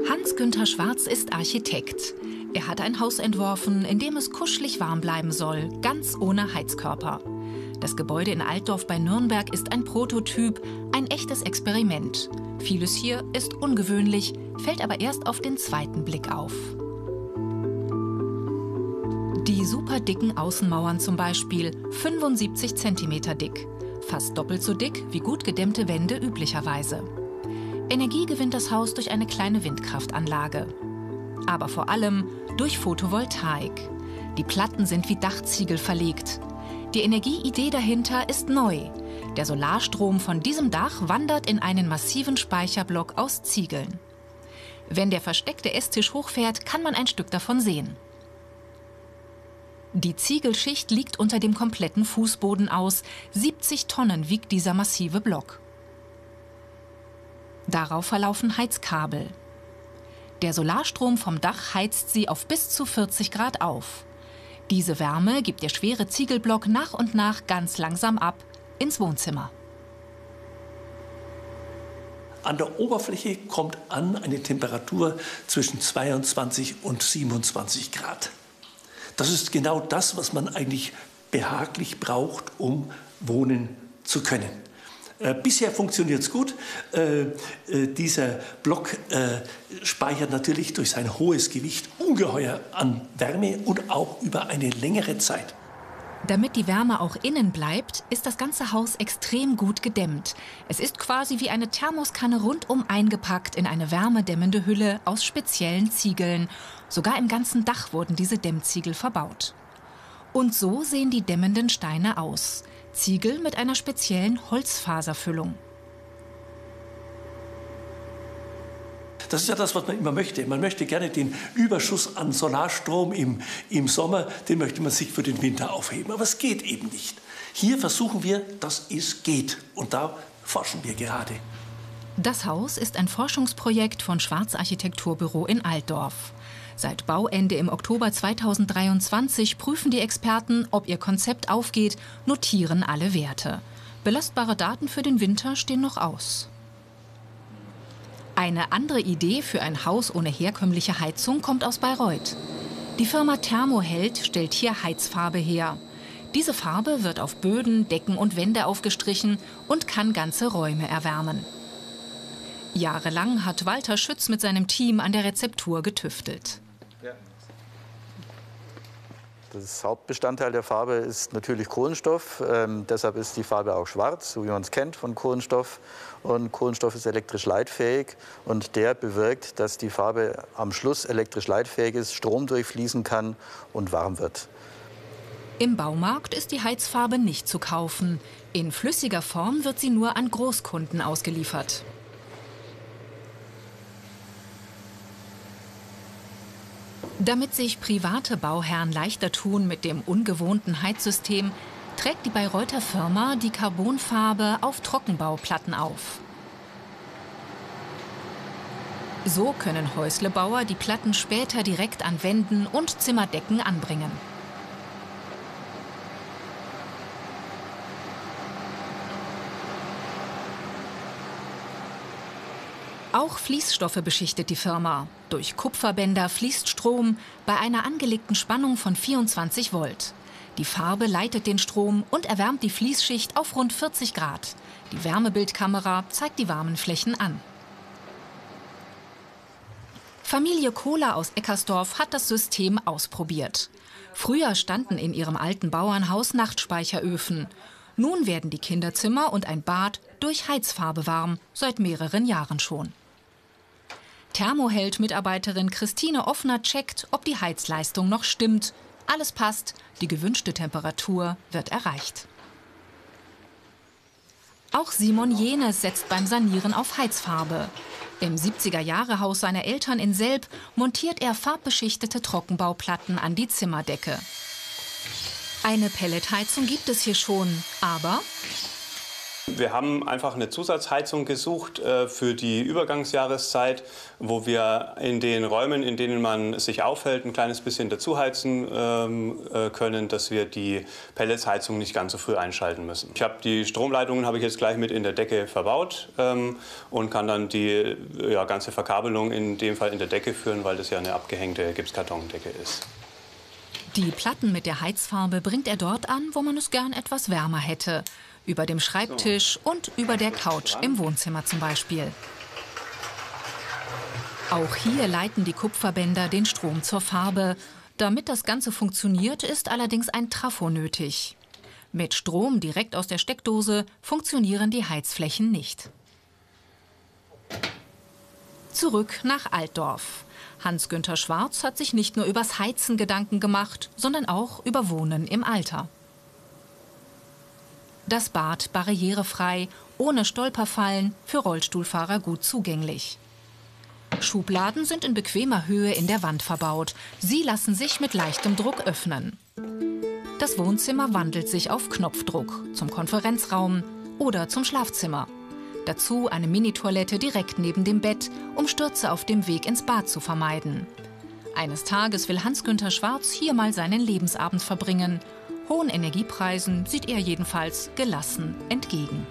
Hans-Günther Schwarz ist Architekt. Er hat ein Haus entworfen, in dem es kuschelig warm bleiben soll, ganz ohne Heizkörper. Das Gebäude in Altdorf bei Nürnberg ist ein Prototyp, ein echtes Experiment. Vieles hier ist ungewöhnlich, fällt aber erst auf den zweiten Blick auf. Die super dicken Außenmauern zum Beispiel, 75 cm dick. Fast doppelt so dick wie gut gedämmte Wände üblicherweise. Energie gewinnt das Haus durch eine kleine Windkraftanlage. Aber vor allem durch Photovoltaik. Die Platten sind wie Dachziegel verlegt. Die Energieidee dahinter ist neu. Der Solarstrom von diesem Dach wandert in einen massiven Speicherblock aus Ziegeln. Wenn der versteckte Esstisch hochfährt, kann man ein Stück davon sehen. Die Ziegelschicht liegt unter dem kompletten Fußboden aus. 70 Tonnen wiegt dieser massive Block. Darauf verlaufen Heizkabel. Der Solarstrom vom Dach heizt sie auf bis zu 40 Grad auf. Diese Wärme gibt der schwere Ziegelblock nach und nach ganz langsam ab ins Wohnzimmer. An der Oberfläche kommt an eine Temperatur zwischen 22 und 27 Grad. Das ist genau das, was man eigentlich behaglich braucht, um wohnen zu können. Bisher funktioniert es gut. Dieser Block speichert natürlich durch sein hohes Gewicht ungeheuer an Wärme und auch über eine längere Zeit. Damit die Wärme auch innen bleibt, ist das ganze Haus extrem gut gedämmt. Es ist quasi wie eine Thermoskanne rundum eingepackt in eine wärmedämmende Hülle aus speziellen Ziegeln. Sogar im ganzen Dach wurden diese Dämmziegel verbaut. Und so sehen die dämmenden Steine aus. Ziegel mit einer speziellen Holzfaserfüllung. Das ist ja das, was man immer möchte. Man möchte gerne den Überschuss an Solarstrom im Sommer, den möchte man sich für den Winter aufheben. Aber es geht eben nicht. Hier versuchen wir, dass es geht. Und da forschen wir gerade. Das Haus ist ein Forschungsprojekt von Schwarz Architekturbüro in Altdorf. Seit Bauende im Oktober 2023 prüfen die Experten, ob ihr Konzept aufgeht, notieren alle Werte. Belastbare Daten für den Winter stehen noch aus. Eine andere Idee für ein Haus ohne herkömmliche Heizung kommt aus Bayreuth. Die Firma Thermoheld stellt hier Heizfarbe her. Diese Farbe wird auf Böden, Decken und Wände aufgestrichen und kann ganze Räume erwärmen. Jahrelang hat Walter Schütz mit seinem Team an der Rezeptur getüftelt. Das Hauptbestandteil der Farbe ist natürlich Kohlenstoff. Deshalb ist die Farbe auch schwarz, so wie man es kennt von Kohlenstoff. Und Kohlenstoff ist elektrisch leitfähig und der bewirkt, dass die Farbe am Schluss elektrisch leitfähig ist, Strom durchfließen kann und warm wird. Im Baumarkt ist die Heizfarbe nicht zu kaufen. In flüssiger Form wird sie nur an Großkunden ausgeliefert. Damit sich private Bauherren leichter tun mit dem ungewohnten Heizsystem, trägt die Bayreuther Firma die Carbonfarbe auf Trockenbauplatten auf. So können Häuslebauer die Platten später direkt an Wänden und Zimmerdecken anbringen. Auch Fließstoffe beschichtet die Firma. Durch Kupferbänder fließt Strom bei einer angelegten Spannung von 24 Volt. Die Farbe leitet den Strom und erwärmt die Fließschicht auf rund 40 Grad. Die Wärmebildkamera zeigt die warmen Flächen an. Familie Kohler aus Eckersdorf hat das System ausprobiert. Früher standen in ihrem alten Bauernhaus Nachtspeicheröfen. Nun werden die Kinderzimmer und ein Bad durch Heizfarbe warm, seit mehreren Jahren schon. Thermoheld-Mitarbeiterin Christine Offner checkt, ob die Heizleistung noch stimmt. Alles passt, die gewünschte Temperatur wird erreicht. Auch Simon Jenes setzt beim Sanieren auf Heizfarbe. Im 70er-Jahre-Haus seiner Eltern in Selb montiert er farbbeschichtete Trockenbauplatten an die Zimmerdecke. Eine Pelletheizung gibt es hier schon, aber Wir haben einfach eine Zusatzheizung gesucht für die Übergangsjahreszeit, wo wir in den Räumen, in denen man sich aufhält, ein kleines bisschen dazu heizen können, dass wir die Pelletsheizung nicht ganz so früh einschalten müssen. Die Stromleitungen habe ich jetzt gleich mit in der Decke verbaut und kann dann die ganze Verkabelung in dem Fall in der Decke führen, weil das ja eine abgehängte Gipskartondecke ist. Die Platten mit der Heizfarbe bringt er dort an, wo man es gern etwas wärmer hätte. Über dem Schreibtisch und über der Couch im Wohnzimmer zum Beispiel. Auch hier leiten die Kupferbänder den Strom zur Farbe. Damit das Ganze funktioniert, ist allerdings ein Trafo nötig. Mit Strom direkt aus der Steckdose funktionieren die Heizflächen nicht. Zurück nach Altdorf. Hans-Günther Schwarz hat sich nicht nur übers Heizen Gedanken gemacht, sondern auch über Wohnen im Alter. Das Bad barrierefrei, ohne Stolperfallen, für Rollstuhlfahrer gut zugänglich. Schubladen sind in bequemer Höhe in der Wand verbaut. Sie lassen sich mit leichtem Druck öffnen. Das Wohnzimmer wandelt sich auf Knopfdruck zum Konferenzraum oder zum Schlafzimmer. Dazu eine Mini-Toilette direkt neben dem Bett, um Stürze auf dem Weg ins Bad zu vermeiden. Eines Tages will Hans-Günther Schwarz hier mal seinen Lebensabend verbringen. Hohen Energiepreisen sieht er jedenfalls gelassen entgegen.